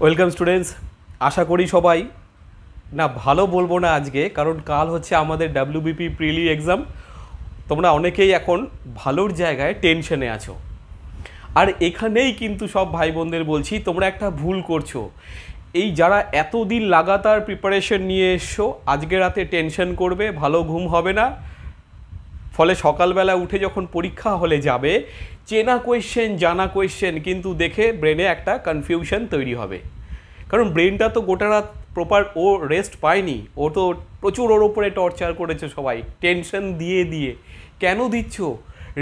Welcome students, আশা করি সবাই না ভালো বলবো না আজকে, কারণ কাল হচ্ছে আমাদের ডাব্লিউবিপি প্রিলি এক্সাম। তোমরা অনেকেই এখন ভালোর জায়গায় টেনশনে আছো, আর এখানেই কিন্তু সব ভাই বোনদের বলছি তোমরা একটা ভুল করছো। এই যারা এতদিন লাগাতার প্রিপারেশন নিয়ে এসছো, আজকে রাতে টেনশন করবে, ভালো ঘুম হবে না, ফলে সকালবেলা উঠে যখন পরীক্ষা হলে যাবে, চেনা কোয়েশ্চেন জানা কোয়েশ্চেন কিন্তু দেখে ব্রেনে একটা কনফিউশন তৈরি হবে। কারণ ব্রেনটা তো গোটা রাত প্রপার ও রেস্ট পায়নি, ও তো প্রচুর ওর ওপরে টর্চার করেছে সবাই টেনশন দিয়ে দিয়ে। কেন দিচ্ছ?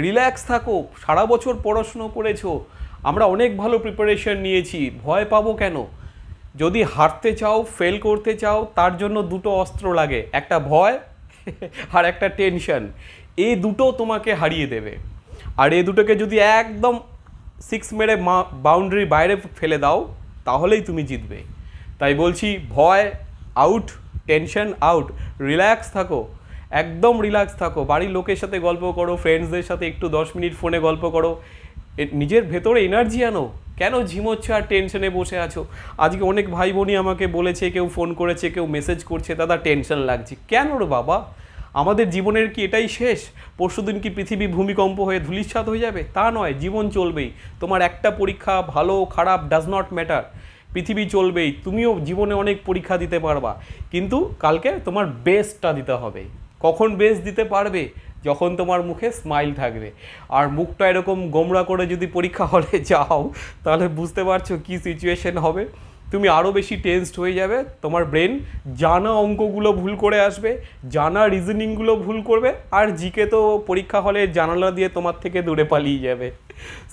রিল্যাক্স থাকো, সারা বছর পড়াশুনো করেছো, আমরা অনেক ভালো প্রিপারেশন নিয়েছি, ভয় পাবো কেন? যদি হারতে চাও, ফেল করতে চাও, তার জন্য দুটো অস্ত্র লাগে, একটা ভয় আর একটা টেনশন। এই দুটো তোমাকে হারিয়ে দেবে। আর এই দুটোকে যদি একদম সিক্স মেরে বাউন্ডারি বাইরে ফেলে দাও, তাহলেই তুমি জিতবে। তাই বলছি, ভয় আউট, টেনশন আউট, রিল্যাক্স থাকো, একদম রিল্যাক্স থাকো। বাড়ির লোকের সাথে গল্প করো, ফ্রেন্ডসদের সাথে একটু 10 মিনিট ফোনে গল্প করো, নিজের ভেতরে এনার্জি আনো। কেন ঝিমোচ্ছ আর টেনশনে বসে আছো? আজকে অনেক ভাই বোনই আমাকে বলেছে, কেউ ফোন করেছে, কেউ মেসেজ করছে, দাদা টেনশন লাগছে। কেন রে বাবা? আমাদের জীবনের কি এটাই শেষ? পরশুদিন কি পৃথিবী ভূমিকম্প হয়ে ধূলিসাৎ হয়ে যাবে? তা নয়, জীবন চলবেই। তোমার একটা পরীক্ষা ভালো খারাপ ডাজ নট ম্যাটার, পৃথিবী চলবেই, তুমিও জীবনে অনেক পরীক্ষা দিতে পারবা, কিন্তু কালকে তোমার বেস্টটা দিতে হবে। কখন বেস্ট দিতে পারবে? যখন তোমার মুখে স্মাইল থাকবে। আর মুখটা এরকম গোমরা করে যদি পরীক্ষা হলে যাও, তাহলে বুঝতে পারছো কী সিচুয়েশন হবে। তুমি আরও বেশি টেনসড হয়ে যাবে, তোমার ব্রেন জানা অঙ্কগুলো ভুল করে আসবে, জানা রিজনিংগুলো ভুল করবে, আর জিকে তো পরীক্ষা হলে জানালা দিয়ে তোমার থেকে দূরে পালিয়ে যাবে।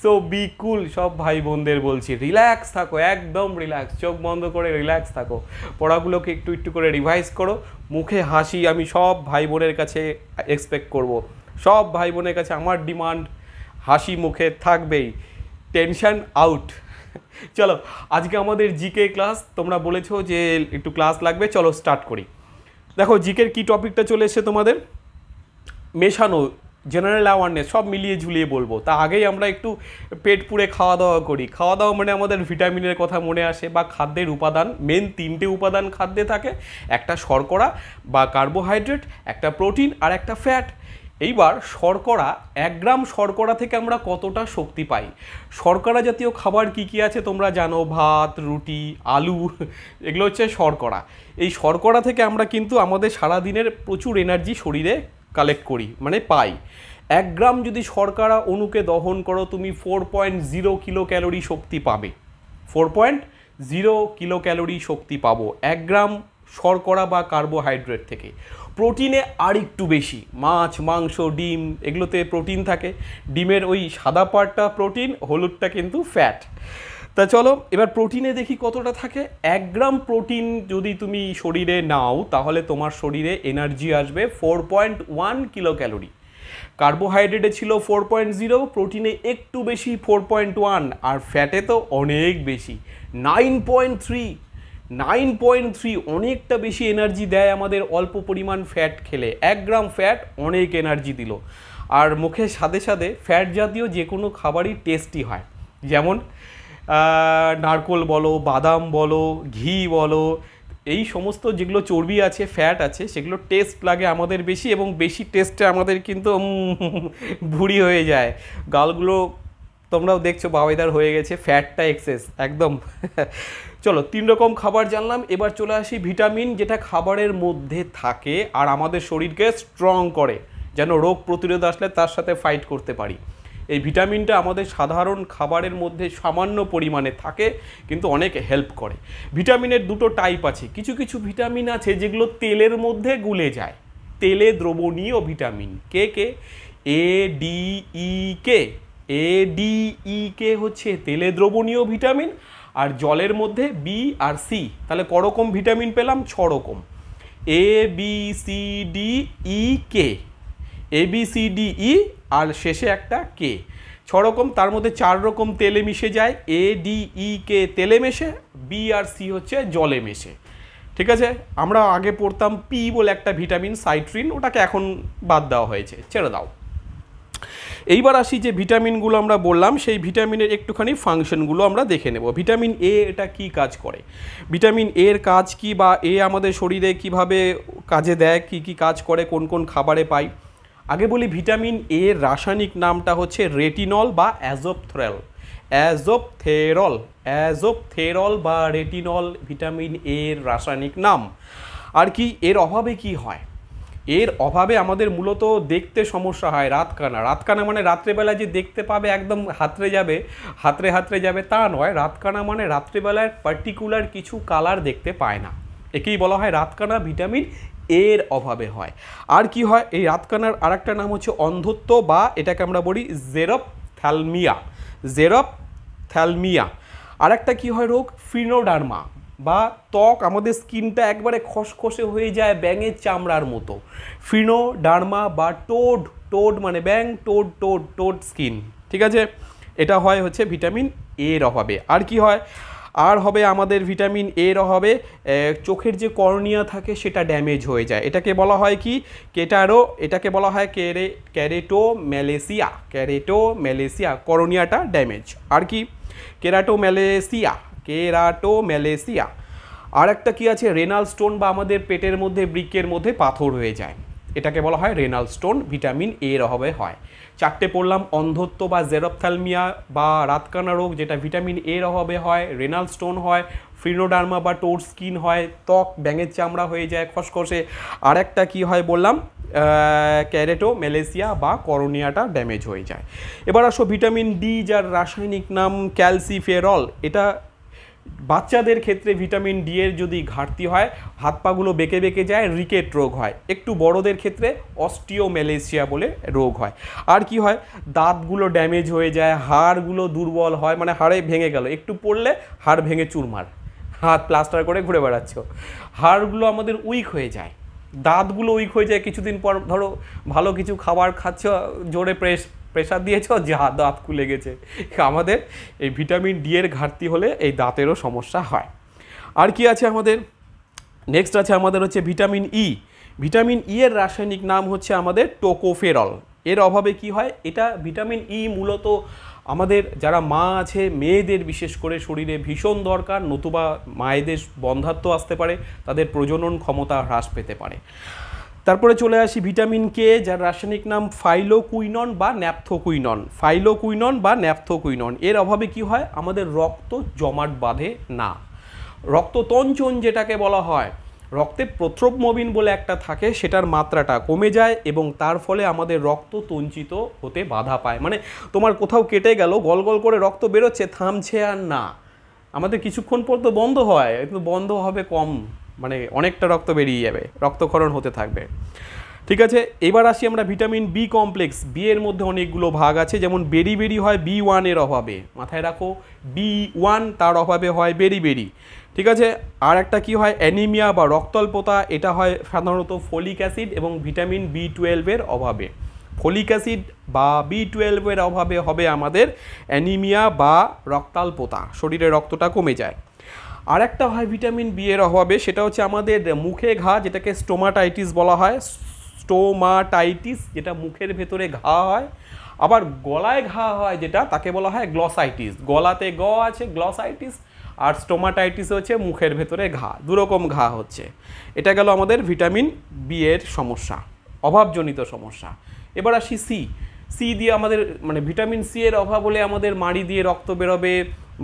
সো বি কুল, সব ভাই বোনদের বলছি, রিল্যাক্স থাকো, একদম রিল্যাক্স, চোখ বন্ধ করে রিল্যাক্স থাকো, পড়াগুলোকে একটু একটু করে রিভাইজ করো, মুখে হাসি আমি সব ভাই বোনের কাছে এক্সপেক্ট করব। সব ভাই বোনের কাছে আমার ডিমান্ড, হাসি মুখে থাকবেই, টেনশন আউট। চলো, আজকে আমাদের জিকে ক্লাস, তোমরা বলেছো যে একটু ক্লাস লাগবে, চলো স্টার্ট করি। দেখো জিকের কি টপিকটা চলে এসছে তোমাদের, মেশানো, জেনারেল অ্যাওয়ারনেস, সব মিলিয়ে ঝুলিয়ে বলবো। তা আগেই আমরা একটু পেট পুড়ে খাওয়া দাওয়া করি। খাওয়া দাওয়া মানে আমাদের ভিটামিনের কথা মনে আসে, বা খাদ্যের উপাদান। মেন 3টে উপাদান খাদ্যে থাকে, একটা শর্করা বা কার্বোহাইড্রেট, একটা প্রোটিন আর একটা ফ্যাট। এইবার শর্করা, 1 গ্রাম শর্করা থেকে আমরা কতটা শক্তি পাই? শর্করা জাতীয় খাবার কি কি আছে তোমরা জানো, ভাত, রুটি, আলু, এগুলো হচ্ছে শর্করা। এই শর্করা থেকে আমরা কিন্তু আমাদের সারাদিনের প্রচুর এনার্জি শরীরে কালেক্ট করি, মানে পাই। 1 গ্রাম যদি শর্করা অণুকে দহন করো, তুমি 4.0 কিলো ক্যালোরি শক্তি পাবে। 4.0 কিলো ক্যালোরি শক্তি পাবো 1 গ্রাম শর্করা বা কার্বোহাইড্রেট থেকে। প্রোটিনে আর একটু বেশি, মাছ, মাংস, ডিম, এগুলোতে প্রোটিন থাকে। ডিমের ওই সাদা পার্টটা প্রোটিন, হলুদটা কিন্তু ফ্যাট। তা চলো এবার প্রোটিনে দেখি কতটা থাকে। 1 গ্রাম প্রোটিন যদি তুমি শরীরে নাও, তাহলে তোমার শরীরে এনার্জি আসবে 4.1 কিলো ক্যালোরি। কার্বোহাইড্রেটে ছিল 4.0, প্রোটিনে একটু বেশি 4.1, আর ফ্যাটে তো অনেক বেশি 9.3। 9.3 অনেকটা বেশি এনার্জি দেয় আমাদের অল্প পরিমাণ ফ্যাট খেলে। 1 গ্রাম ফ্যাট অনেক এনার্জি দিল। আর মুখের সাথে সাথে ফ্যাট জাতীয় যে কোনো খাবারই টেস্টি হয়, যেমন নারকোল বলো, বাদাম বলো, ঘি বলো, এই সমস্ত যেগুলো চর্বি আছে, ফ্যাট আছে, সেগুলো টেস্ট লাগে আমাদের বেশি, এবং বেশি টেস্টে আমাদের কিন্তু ভুঁড়ি হয়ে যায়, গালগুলো তোমরাও দেখছো বাবাইদার হয়ে গেছে, ফ্যাটটা এক্সেস একদম। চলো 3 রকম খাবার জানলাম, এবার চলে আসি ভিটামিন, যেটা খাবারের মধ্যে থাকে আর আমাদের শরীরকে স্ট্রং করে, যেন রোগ প্রতিরোধ আসলে তার সাথে ফাইট করতে পারি। এই ভিটামিনটা আমাদের সাধারণ খাবারের মধ্যে সামান্য পরিমাণে থাকে, কিন্তু অনেক হেল্প করে। ভিটামিনের দুটো টাইপ আছে। কিছু কিছু ভিটামিন আছে যেগুলো তেলের মধ্যে গুলে যায়, তেলে দ্রবণীয় ভিটামিন। কে কে? A D E K. A D E K হচ্ছে তেলে দ্রবণীয় ভিটামিন, আর জলের মধ্যে বি আর সি। তাহলে করকম ভিটামিন পেলাম? 6 রকম। A B C D E K, A B C D E, আর শেষে একটা কে। 6 রকম, তার মধ্যে 4 রকম তেলে মিশে যায়, এ ডি ই কে তেলে মেশে, বি আর সি হচ্ছে জলে মেশে। ঠিক আছে, আমরা আগে পড়তাম পি বলে একটা ভিটামিন, সাইট্রিন, ওটাকে এখন বাদ দেওয়া হয়েছে, ছেড়ে দাও। এইবার আসি যে ভিটামিনগুলো আমরা বললাম, সেই ভিটামিনের একটুখানি ফাংশনগুলো আমরা দেখে নেব। ভিটামিন এ এটা কি কাজ করে, ভিটামিন এর কাজ কি, বা এ আমাদের শরীরে কিভাবে কাজে দেয়, কি কি কাজ করে, কোন কোন খাবারে পাই। আগে বলি ভিটামিন এর রাসায়নিক নামটা হচ্ছে রেটিনল বা অ্যাজোপথেরল বা রেটিনল ভিটামিন এর রাসায়নিক নাম। আর কি এর অভাবে কি হয়, এর অভাবে আমাদের মূলত দেখতে সমস্যা হয়। রাতকানা মানে রাত্রেবেলা যে দেখতে পাবে একদম হাতড়ে যাবে তা নয়। রাতকানা মানে রাত্রেবেলায় পার্টিকুলার কিছু কালার দেখতে পায় না, একেই বলা হয় রাতকানা, ভিটামিন এর অভাবে হয়। আর কি হয়, এই রাতকানার আরেকটা নাম হচ্ছে অন্ধত্ব, বা এটাকে আমরা বলি জেরপ্থ্যালমিয়া। আরেকটা কি হয় রোগ, ফিনোডার্মা, বা ত্বক আমাদের স্কিনটা একবারে খসখসে হয়ে যায় ব্যাঙের চামড়ার মতো। ফিনোডার্মা বা টোড মানে ব্যাং, টোড স্কিন, ঠিক আছে। এটা হয় হচ্ছে ভিটামিন এর অভাবে। আর কি হয়, আর হবে আমাদের ভিটামিন এর অভাবে চোখের যে কর্নিয়া থাকে সেটা ড্যামেজ হয়ে যায়। এটাকে বলা হয় কি এটাকে বলা হয় ক্যারেটোম্যালেসিয়া, কর্নিয়াটা ড্যামেজ। আর কি কেরাটোম্যালেসিয়া। আর একটা কি আছে, রেনাল স্টোন, বা আমাদের পেটের মধ্যে বৃক্কের মধ্যে পাথর হয়ে যায়, এটাকে বলা হয় রেনাল স্টোন, ভিটামিন এর অভাবে হয়। চারটে পড়লাম, অন্ধত্ব বা জেরপ্থ্যালমিয়া বা রাতকানা রোগ যেটা ভিটামিন এর অভাবে হয়, রেনাল স্টোন হয়, ফিনোডার্মা বা টোড স্কিন হয়, ত্বক ব্যাঙের চামড়া হয়ে যায় খসখসে। আর একটা কী হয় বললাম, ক্যারেটোম্যালেসিয়া বা করনিয়াটা ড্যামেজ হয়ে যায়। এবার আসো ভিটামিন ডি, যার রাসায়নিক নাম ক্যালসিফেরল। এটা বাচ্চাদের ক্ষেত্রে ভিটামিন ডি এর যদি ঘাটতি হয় হাত পাগুলো বেঁকে যায়, রিকেট রোগ হয়। একটু বড়দের ক্ষেত্রে অস্টিওম্যালেসিয়া বলে রোগ হয়। আর কি হয়, দাঁতগুলো ড্যামেজ হয়ে যায়, হাড়গুলো দুর্বল হয়, মানে হাড়ে ভেঙে গেল, একটু পড়লে হাড় ভেঙে চুরমার, হাত প্লাস্টার করে ঘুরে বেড়াচ্ছ, হাড়গুলো আমাদের উইক হয়ে যায়, দাঁতগুলো উইক হয়ে যায়। কিছুদিন পর ধরো ভালো কিছু খাবার খাচ্ছ, জোরে প্রেশার দিয়েছ, যা দাঁত খুলে গেছে। আমাদের এই ভিটামিন ডি এর ঘাটতি হলে এই দাঁতেরও সমস্যা হয়। আর কি আছে আমাদের, নেক্সট আছে আমাদের হচ্ছে ভিটামিন ই। ভিটামিন ই এর রাসায়নিক নাম হচ্ছে আমাদের টোকোফেরল। এর অভাবে কি হয়, এটা ভিটামিন ই মূলত আমাদের যারা মা আছে মেয়েদের বিশেষ করে শরীরে ভীষণ দরকার, নতুবা মায়েদের বন্ধ্যাত্ব আসতে পারে, তাদের প্রজনন ক্ষমতা হ্রাস পেতে পারে। তারপরে চলে আসি ভিটামিন কে, যার রাসায়নিক নাম ফাইলোকুইনন বা ন্যাপথোকুইনন। এর অভাবে কি হয়, আমাদের রক্ত জমাট বাঁধে না, রক্ততঞ্চন যেটাকে বলা হয়, রক্তে প্রথ্রবমবিন বলে একটা থাকে, সেটার মাত্রাটা কমে যায় এবং তার ফলে আমাদের রক্ত তঞ্চিত হতে বাধা পায়। মানে তোমার কোথাও কেটে গেল, গল গল করে রক্ত বেরোচ্ছে, থামছে আর না, আমাদের কিছুক্ষণ পর তো বন্ধ হয়, কিন্তু বন্ধ হবে কম, মানে অনেকটা রক্ত বেরিয়ে যাবে, রক্তক্ষরণ হতে থাকবে। ঠিক আছে, এবার আসি আমরা ভিটামিন বি কমপ্লেক্স। বি এর মধ্যে অনেকগুলো ভাগ আছে, যেমন বেরি হয় B1 এর অভাবে, মাথায় রাখো B1 তার অভাবে হয় বেরি। ঠিক আছে, আর একটা কি হয়, অ্যানিমিয়া বা রক্তাল্পতা, এটা হয় সাধারণত ফলিক অ্যাসিড এবং ভিটামিন B12 এর অভাবে। ফলিক অ্যাসিড বা B12 এর অভাবে হবে আমাদের অ্যানিমিয়া বা রক্তাল্পতা, শরীরে রক্তটা কমে যায়। আর একটা হয় ভিটামিন বি এর অভাবে, সেটা হচ্ছে আমাদের মুখে ঘা, যেটাকে স্টোমাটাইটিস বলা হয়, যেটা মুখের ভেতরে ঘা হয়। আবার গলায় ঘা হয় যেটা, তাকে বলা হয় গ্লসাইটিস, গলাতে গ আছে গ্লসাইটিস, আর স্টোমাটাইটিস হচ্ছে মুখের ভেতরে ঘা, দুরকম ঘা হচ্ছে। এটা গেল আমাদের ভিটামিন বি এর সমস্যা, অভাবজনিত সমস্যা। এবার আসি সি দিয়ে আমাদের, মানে ভিটামিন সি এর অভাব হলে আমাদের মাড়ি দিয়ে রক্ত বেরোবে,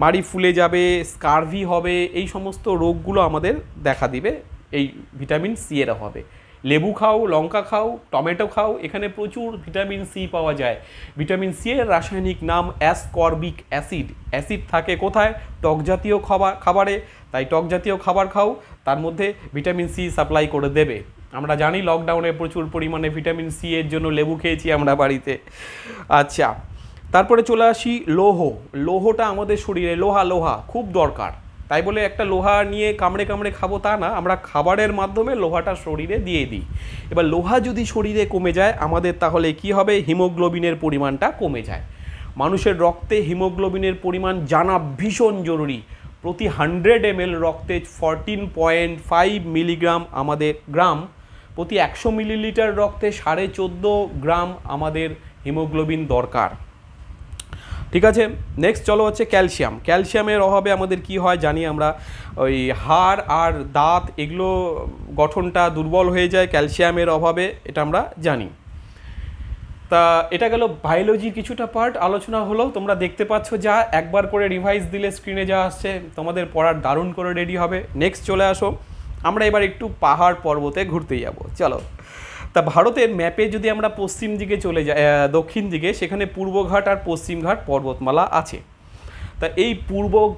মাড়ি ফুলে যাবে, স্কারভি হবে, এই সমস্ত রোগগুলো আমাদের দেখা দিবে এই ভিটামিন সি এর অভাবে। লেবু খাও, লঙ্কা খাও, টমেটো খাও, এখানে প্রচুর ভিটামিন সি পাওয়া যায়। ভিটামিন সি এর রাসায়নিক নাম অ্যাসকর্বিক অ্যাসিড। অ্যাসিড থাকে কোথায়, টক জাতীয় খাবারে, তাই টক জাতীয় খাবার খাও, তার মধ্যে ভিটামিন সি সাপ্লাই করে দেবে। আমরা জানি লকডাউনে প্রচুর পরিমাণে ভিটামিন সি এর জন্য লেবু খেয়েছি আমরা বাড়িতে। আচ্ছা, তারপরে চলে আসি লোহটা আমাদের শরীরে, লোহা খুব দরকার, তাই বলে একটা লোহা নিয়ে কামড়ে খাবো তা না, আমরা খাবারের মাধ্যমে লোহাটা শরীরে দিয়ে দিই। এবার লোহা যদি শরীরে কমে যায় আমাদের, তাহলে কি হবে, হিমোগ্লোবিনের পরিমাণটা কমে যায়। মানুষের রক্তে হিমোগ্লোবিনের পরিমাণ জানা ভীষণ জরুরি। প্রতি 100 ml রক্তে 14.5 মিলিগ্রাম আমাদের গ্রাম, প্রতি 100 মিলিলিটার রক্তে 14.5 গ্রাম আমাদের হিমোগ্লোবিন দরকার। ঠিক আছে, নেক্সট চলো হচ্ছে ক্যালসিয়াম। ক্যালসিয়ামের অভাবে আমাদের কি হয় জানি আমরা, ওই হাড় আর দাঁত এগুলো গঠনটা দুর্বল হয়ে যায় ক্যালসিয়ামের অভাবে, এটা আমরা জানি। তা এটা গেল বায়োলজির কিছুটা পার্ট আলোচনা হলো। তোমরা দেখতে পাচ্ছ যা একবার করে রিভাইজ দিলে স্ক্রিনে যা আসছে তোমাদের পড়ার দারুণ করে রেডি হবে। নেক্সট চলে আসো, আমরা এবার একটু পাহাড় পর্বতে ঘুরতে যাব। চলো, তা ভারতের ম্যাপে যদি আমরা পশ্চিম দিকে চলে যাই, দক্ষিণ দিকে, সেখানে পূর্বঘাট আর পশ্চিমঘাট পর্বতমালা আছে। তা এই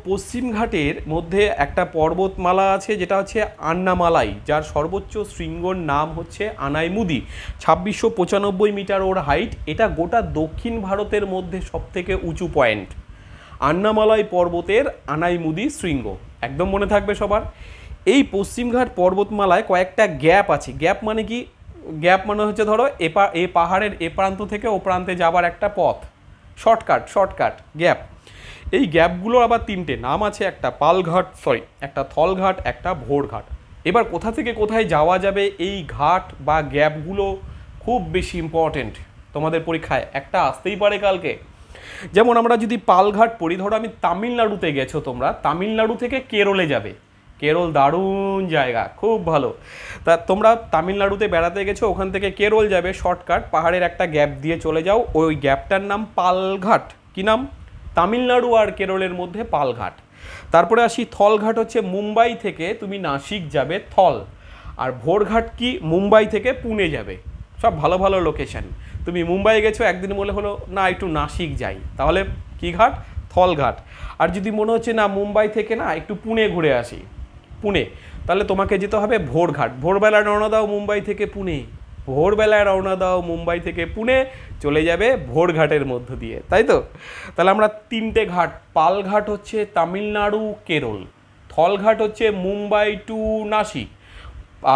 পশ্চিম ঘাটের মধ্যে একটা পর্বতমালা আছে যেটা হচ্ছে আন্নামালাই, যার সর্বোচ্চ শৃঙ্গর নাম হচ্ছে আনাইমুদি। 2695 মিটার ওর হাইট। এটা গোটা দক্ষিণ ভারতের মধ্যে সবথেকে উঁচু পয়েন্ট, আন্নামালাই পর্বতের আনাইমুদি শৃঙ্গ। একদম মনে থাকবে সবার। এই পশ্চিমঘাট পর্বতমালায় কয়েকটা গ্যাপ আছে। গ্যাপ মানে কি? গ্যাপ মানে হচ্ছে ধরো এ পাহাড়ের এ প্রান্ত থেকে ও প্রান্তে যাবার একটা পথ, শর্টকাট গ্যাপ। এই গ্যাপগুলোর আবার তিনটে নাম আছে, একটা একটা থলঘাট, একটা ভোরঘাট। এবার কোথা থেকে কোথায় যাওয়া যাবে এই ঘাট বা গ্যাপগুলো খুব বেশি ইম্পর্টেন্ট তোমাদের পরীক্ষায়, একটা আসতেই পারে কালকে। যেমন আমরা যদি পালঘাট পড়ি, ধরো আমি তামিলনাড়ুতে গেছো তোমরা, তামিলনাড়ু থেকে কেরলে যাবে, কেরল দারুণ জায়গা, খুব ভালো। তা তোমরা তামিলনাড়ুতে বেড়াতে গেছো, ওখান থেকে কেরল যাবে শর্টকাট, পাহাড়ের একটা গ্যাপ দিয়ে চলে যাও, ওই গ্যাপটার নাম পালঘাট। কি নাম? তামিলনাড়ু আর কেরলের মধ্যে পালঘাট। তারপরে আসি থলঘাট, হচ্ছে মুম্বাই থেকে তুমি নাসিক যাবে থল। আর ভোরঘাট কি? মুম্বাই থেকে পুনে যাবে। সব ভালো ভালো লোকেশন। তুমি মুম্বাই গেছো, একদিন মনে হলো না একটু নাসিক যাই, তাহলে কি ঘাট? থলঘাট। আর যদি মনে হচ্ছে না মুম্বাই থেকে না একটু পুনে ঘুরে আসি, পুনে, তাহলে তোমাকে যেতে হবে ভোরঘাট। ভোরবেলা রওনা দাও মুম্বাই থেকে পুনে, ভোরবেলায় রওনা দাও মুম্বাই থেকে পুনে, চলে যাবে ভোরঘাটের মধ্য দিয়ে, তাই তো? তাহলে আমরা তিনটে ঘাট, পালঘাট হচ্ছে তামিলনাড়ু কেরল, থলঘাট হচ্ছে মুম্বাই টু নাসিক,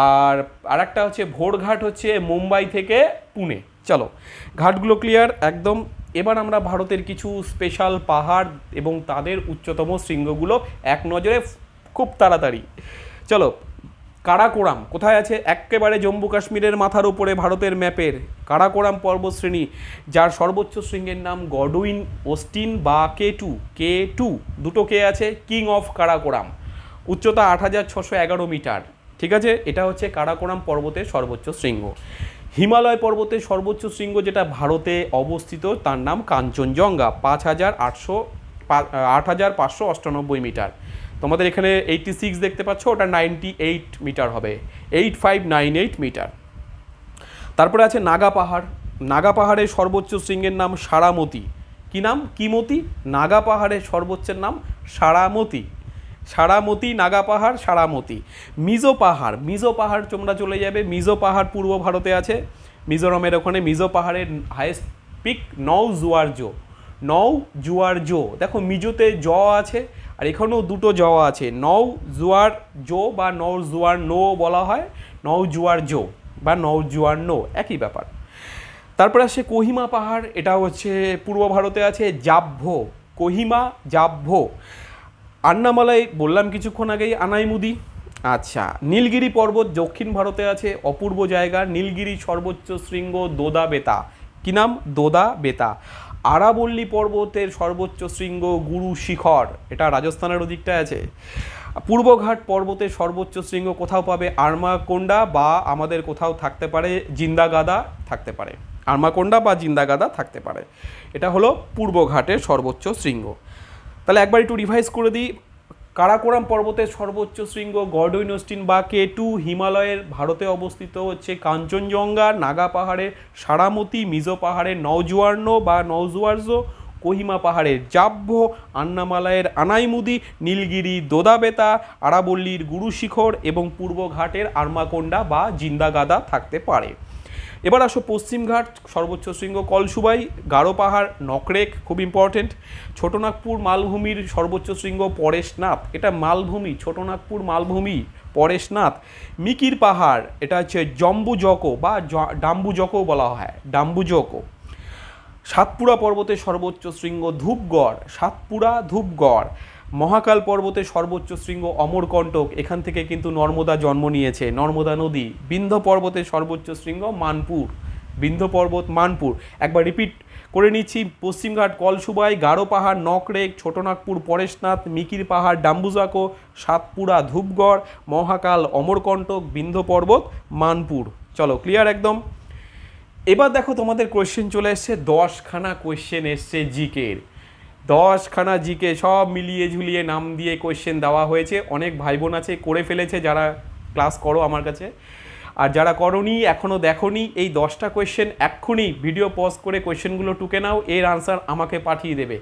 আর আরেকটা হচ্ছে ভোরঘাট হচ্ছে মুম্বাই থেকে পুনে। চলো, ঘাটগুলো ক্লিয়ার একদম। এবার আমরা ভারতের কিছু স্পেশাল পাহাড় এবং তাদের উচ্চতম শৃঙ্গগুলো এক নজরে খুব তাড়াতাড়ি। চলো, কারাকোরাম কোথায় আছে? একেবারে জম্মু কাশ্মীরের মাথার উপরে ভারতের ম্যাপের কারাকোরাম পর্বতশ্রেণী, যার সর্বোচ্চ শৃঙ্গের নাম গডউইন অস্টিন বা কে টু, দুটো কে আছে, কিং অফ কারাকোরাম। উচ্চতা 8611 মিটার। ঠিক আছে, এটা হচ্ছে কারাকোরাম পর্বতের সর্বোচ্চ শৃঙ্গ। হিমালয় পর্বতের সর্বোচ্চ শৃঙ্গ যেটা ভারতে অবস্থিত তার নাম কাঞ্চনজঙ্ঘা, 8598 মিটার। তোমাদের এখানে 86 দেখতে পাচ্ছ, ওটা 98 মিটার হবে, 8598 মিটার। তারপরে আছে নাগা পাহাড়। নাগা পাহাড়ের সর্বোচ্চ শৃঙ্গের নাম সারামতি। কি নাম? কিমতি। নাগা পাহাড়ের সর্বোচ্চের নাম সারামতি। সারামতি, নাগা পাহাড়, সারামতি। মিজো পাহাড় তোমরা চলে যাবে, মিজো পাহাড় পূর্ব ভারতে আছে, মিজোরামের ওখানে। মিজো পাহাড়ের হাইয়েস্ট পিক নওজুয়ারজো। দেখো মিজোতে জ আছে আর এখানেও দুটো জ আছে, নওজুয়ারজো বা নওজুয়ারনো বলা হয়, নওজুয়ারজো বা নওজুয়ারনো একই ব্যাপার। তারপরে আসে কোহিমা পাহাড়, এটা হচ্ছে পূর্ব ভারতে আছে, জাভ্ভো। আন্নামালাই বললাম কিছুক্ষণ আগেই, আনাইমুদি। আচ্ছা, নীলগিরি পর্বত দক্ষিণ ভারতে আছে, অপূর্ব জায়গা। নীলগিরি সর্বোচ্চ শৃঙ্গ দোদা বেতা। কি নাম? দোদা বেতা। আরাবল্লী পর্বতের সর্বোচ্চ শৃঙ্গ গুরু শিখর, এটা রাজস্থানের ওদিকটায় আছে। পূর্বঘাট পর্বতের সর্বোচ্চ শৃঙ্গ কোথাও পাবে? আরমাকোন্ডা বা আমাদের কোথাও থাকতে পারে জিন্দাগাদা থাকতে পারে, আরমাকোন্ডা বা জিন্দাগাদা থাকতে পারে। এটা হলো পূর্বঘাটের সর্বোচ্চ শৃঙ্গ। তাহলে একবার একটু রিভাইজ করে দিই। কারাকোরাম পর্বতের সর্বোচ্চ শৃঙ্গ গডউইন অস্টিন বা কে2। হিমালয়ের ভারতে অবস্থিত হচ্ছে কাঞ্চনজঙ্ঘা, নাগা পাহাড়ের সারামতি, মিজো পাহাড়ের নওজুয়ারনো বা নওজুয়ারজো, কোহিমা পাহাড়ের জাভ্ভো, আন্নামালাইয়ের আনাইমুদি, নীলগিরি দোদাবেতা, আরাবল্লীর গুরু শিখর এবং পূর্বঘাটের আরমাকোন্ডা বা জিন্দাগাদা থাকতে পারে। এবার আসো পশ্চিমঘাট, সর্বোচ্চ শৃঙ্গ কলসুবাই, গারো পাহাড়, নকরেক খুব ইম্পর্টেন্ট। ছোটনাগপুর মালভূমির সর্বোচ্চ শৃঙ্গ পরেশনাথ, এটা মালভূমি, ছোটনাগপুর মালভূমি, পরেশনাথ। মিকির পাহাড়, এটা হচ্ছে জম্বুজকো বা ডাম্বুজকো বলা হয়, ডাম্বুজকো। সাতপুরা পর্বতের সর্বোচ্চ শৃঙ্গ ধূপগড়। মহাকাল পর্বতের সর্বোচ্চ শৃঙ্গ অমরকণ্টক, এখান থেকে কিন্তু নর্মদা জন্ম নিয়েছে, নর্মদা নদী। বিন্ধ্য পর্বতের সর্বোচ্চ শৃঙ্গ মানপুর, বিন্ধ্য পর্বত, মানপুর। একবার রিপিট করে নিচ্ছি, পশ্চিমঘাট, কলসুবাই, গারো পাহাড়, নকরেক, ছোটনাগপুর, পরেশনাথ, মিকির পাহাড়, ডাম্বুজাকো, সাতপুরা, ধূপগড়, মহাকাল, অমরকণ্টক, বিন্ধ্য পর্বত, মানপুর। চলো ক্লিয়ার একদম। এবার দেখো তোমাদের কোয়েশ্চেন চলে এসছে, 10খানা কোয়েশ্চেন এসছে জিকের, 10খানা জিকে সব মিলিয়ে ঝুলিয়ে নাম দিয়ে কোয়েশ্চেন দেওয়া হয়েছে। অনেক ভাই বোন আছে করে ফেলেছে যারা ক্লাস করো আমার কাছে, আর যারা করোনি এখনও দেখোনি, এই 10টা কোয়েশ্চেন এক্ষুনি ভিডিও পজ করে কোয়েশ্চেনগুলো টুকে নাও, এর আনসার আমাকে পাঠিয়ে দেবে।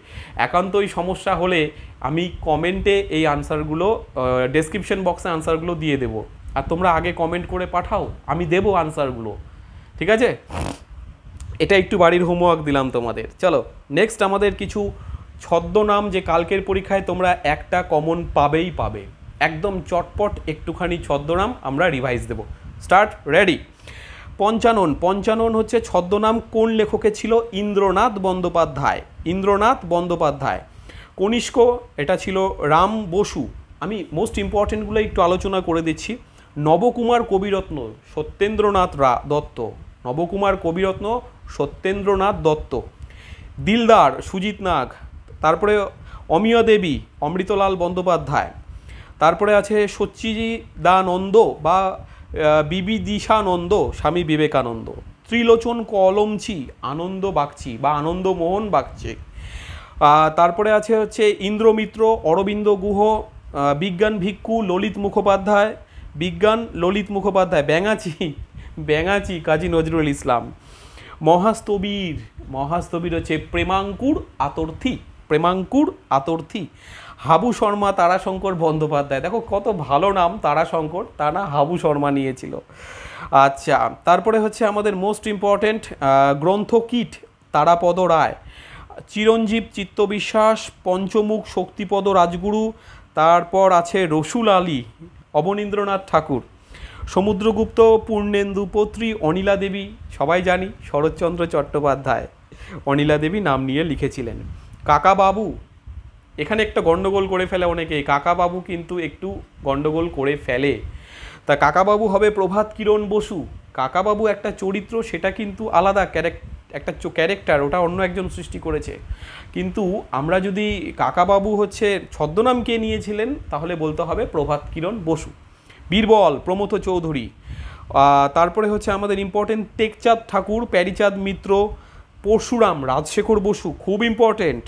একান্তই সমস্যা হলে আমি কমেন্টে এই আনসারগুলো, ডেসক্রিপশন বক্সে আনসারগুলো দিয়ে দেবো, আর তোমরা আগে কমেন্ট করে পাঠাও, আমি দেবো আনসারগুলো, ঠিক আছে? এটা একটু বাড়ির হোমওয়ার্ক দিলাম তোমাদের। চলো নেক্সট আমাদের কিছু ছদ্মনাম, যে কালকের পরীক্ষায় তোমরা একটা কমন পাবেই পাবে, একদম চটপট একটুখানি ছদ্মনাম আমরা রিভাইজ দেব। Start, ready. পঞ্চানন, পঞ্চানন হচ্ছে ছদ্মনাম কোন লেখকের ছিল? ইন্দ্রনাথ বন্দ্যোপাধ্যায়, ইন্দ্রনাথ বন্দ্যোপাধ্যায়। কনিষ্ক, এটা ছিল রাম বসু। আমি মোস্ট ইম্পর্টেন্টগুলো একটু আলোচনা করে দিচ্ছি। নবকুমার কবিরত্ন, সত্যেন্দ্রনাথ দত্ত, নবকুমার কবিরত্ন, সত্যেন্দ্রনাথ দত্ত। দিলদার, সুজিত নাগ। তারপরে অমিয় দেবী, অমৃতলাল বন্দ্যোপাধ্যায়। তারপরে আছে সচ্চিদানন্দ বা বিবিদিশানন্দ, স্বামী বিবেকানন্দ। ত্রিলোচন কলমচি, আনন্দ বাগচি বা আনন্দমোহন বাগচি। তারপরে আছে হচ্ছে ইন্দ্রমিত্র, অরবিন্দ গুহ। বিজ্ঞান ভিক্ষু, ললিত মুখোপাধ্যায়, বিজ্ঞান ললিত মুখোপাধ্যায়। ব্যাঙাচি, ব্যাঙাচি কাজী নজরুল ইসলাম। মহাস্তবীর, মহাস্তবীর হচ্ছে প্রেমাঙ্কুর আতর্থী, প্রেমাঙ্কুর আতর্থী। হাবু শর্মা, তারাশঙ্কর বন্দ্যোপাধ্যায়। দেখো কত ভালো নাম, তারাশঙ্কর, তা না হাবু শর্মা নিয়েছিল। আচ্ছা, তারপরে হচ্ছে আমাদের মোস্ট ইম্পর্টেন্ট গ্রন্থকীট, তারাপদ রায়। চিরঞ্জীব চিত্তবিশ্বাস, পঞ্চমুখ শক্তিপদ রাজগুরু। তারপর আছে রসুল আলী, অবনীন্দ্রনাথ ঠাকুর। সমুদ্রগুপ্ত, পূর্ণেন্দু পত্রী। অনিলা দেবী, সবাই জানি শরৎচন্দ্র চট্টোপাধ্যায়, অনিলা দেবী নাম নিয়ে লিখেছিলেন। কাকাবাবু, এখানে একটা গন্ডগোল করে ফেলে অনেকে, কাকাবাবু কিন্তু একটু গন্ডগোল করে ফেলে। তা কাকাবাবু হবে প্রভাত কিরণ বসু। কাকাবাবু একটা চরিত্র, সেটা কিন্তু আলাদা একটা ক্যারেক্টার, ওটা অন্য একজন সৃষ্টি করেছে। কিন্তু আমরা যদি কাকাবাবু হচ্ছে ছদ্মনাম কে নিয়েছিলেন, তাহলে বলতে হবে প্রভাত কিরণ বসু। বীরবল, প্রমথ চৌধুরী। তারপরে হচ্ছে আমাদের ইম্পর্টেন্ট টেকচাঁদ ঠাকুর, প্যারিচাঁদ মিত্র। পরশুরাম, রাজশেখর বসু, খুব ইম্পর্টেন্ট।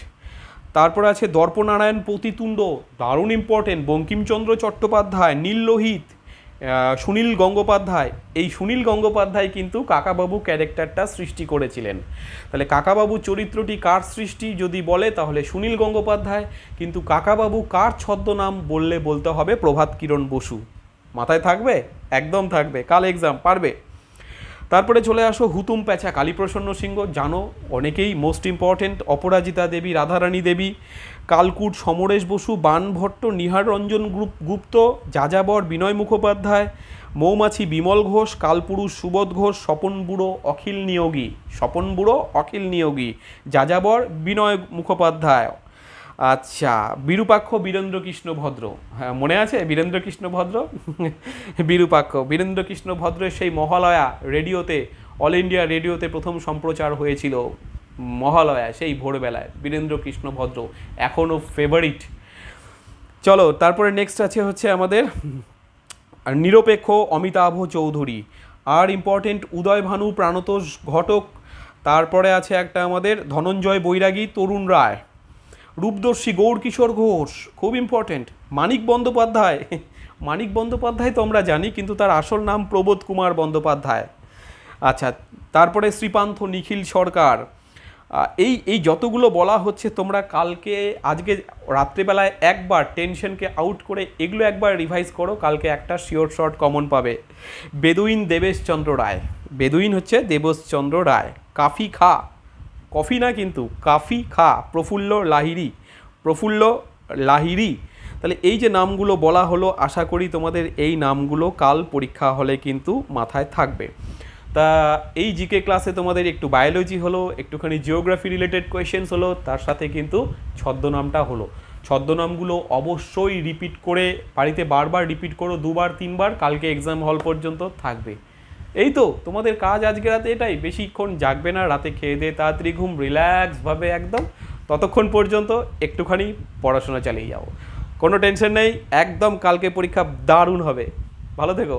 তারপরে আছে দর্পনারায়ণ পতিতুণ্ড, দারুণ ইম্পর্টেন্ট। বঙ্কিমচন্দ্র চট্টোপাধ্যায়, নীললোহিত, সুনীল গঙ্গোপাধ্যায়। এই সুনীল গঙ্গোপাধ্যায় কিন্তু কাকাবাবু ক্যারেক্টারটা সৃষ্টি করেছিলেন। তাহলে কাকাবাবু চরিত্রটি কার সৃষ্টি যদি বলে, তাহলে সুনীল গঙ্গোপাধ্যায়। কিন্তু কাকাবাবু কার ছদ্মনাম বললে বলতে হবে প্রভাত কিরণ বসু। মাথায় থাকবে? একদম থাকবে, কাল এক্সাম পারবে। তারপরে চলে আসো হুতুম প্যাঁচা, কালীপ্রসন্ন সিংহ, জানো অনেকেই, মোস্ট ইম্পর্টেন্ট। অপরাজিতা দেবী, রাধারানী দেবী। কালকুট, সমরেশ বসু। বানভট্ট, নিহার রঞ্জন গুপ্ত। যাযাবর, বিনয় মুখোপাধ্যায়। মৌমাছি, বিমল ঘোষ। কালপুরুষ, সুবোধ ঘোষ। স্বপন বুড়ো, অখিল নিয়োগী, স্বপন বুড়ো, অখিল নিয়োগী। যাযাবর, বিনয় মুখোপাধ্যায়। আচ্ছা, বিরূপাক্ষ, বীরেন্দ্রকৃষ্ণ ভদ্র। হ্যাঁ, মনে আছে বীরেন্দ্রকৃষ্ণ ভদ্র? বিরূপাক্ষ, বীরেন্দ্রকৃষ্ণ ভদ্রের সেই মহালয়া রেডিওতে, অল ইন্ডিয়া রেডিওতে প্রথম সম্প্রচার হয়েছিল মহালয়া, সেই ভোরবেলায়। বীরেন্দ্রকৃষ্ণ ভদ্র এখনও ফেভারিট। চলো তারপরে নেক্সট আছে হচ্ছে আমাদের নিরপেক্ষ, অমিতাভ চৌধুরী। আর ইম্পর্টেন্ট উদয়ভানু প্রাণতোষ ঘটক। তারপরে আছে একটা আমাদের ধনঞ্জয় বৈরাগী, তরুণ রায়। রূপদর্শী, গৌরকিশোর ঘোষ, খুব ইম্পর্টেন্ট। মানিক বন্দ্যোপাধ্যায়, মানিক বন্দ্যোপাধ্যায় তো আমরা জানি, কিন্তু তার আসল নাম প্রবোধ কুমার বন্দ্যোপাধ্যায়। আচ্ছা, তারপরে শ্রীপান্থ, নিখিল সরকার। এই যতগুলো বলা হচ্ছে, তোমরা কালকে আজকে রাত্রিবেলায় একবার টেনশনকে আউট করে এগুলো একবার রিভাইজ করো, কালকে একটা শিওর শর্ট কমন পাবে। বেদুইন, দেবেশচন্দ্র রায়, বেদুইন হচ্ছে দেবেশচন্দ্র রায়। কাফি খা, কফি না কিন্তু, কাফি খা, প্রফুল্ল লাহিড়ী, প্রফুল্ল লাহিড়ী। তাহলে এই যে নামগুলো বলা হলো, আশা করি তোমাদের এই নামগুলো কাল পরীক্ষা হলে কিন্তু মাথায় থাকবে। তা এই জিকে ক্লাসে তোমাদের একটু বায়োলজি হলো, একটুখানি জিওগ্রাফি রিলেটেড কোয়েশ্চেন্স হলো, তার সাথে কিন্তু ছদ্মনামটা হলো। ছদ্মনামগুলো অবশ্যই রিপিট করে বাড়িতে বারবার রিপিট করো, 2বার 3বার, কালকে এক্সাম হল পর্যন্ত থাকবে। এই তো তোমাদের কাজ আজকে রাতে এটাই, বেশিক্ষণ জাগবে না, রাতে খেয়ে দিয়ে তাড়াতাড়ি ঘুম, রিল্যাক্সভাবে একদম, ততক্ষণ পর্যন্ত একটুখানি পড়াশোনা চালিয়ে যাও, কোনো টেনশন নেই, একদম কালকে পরীক্ষা দারুণ হবে, ভালো থেকো।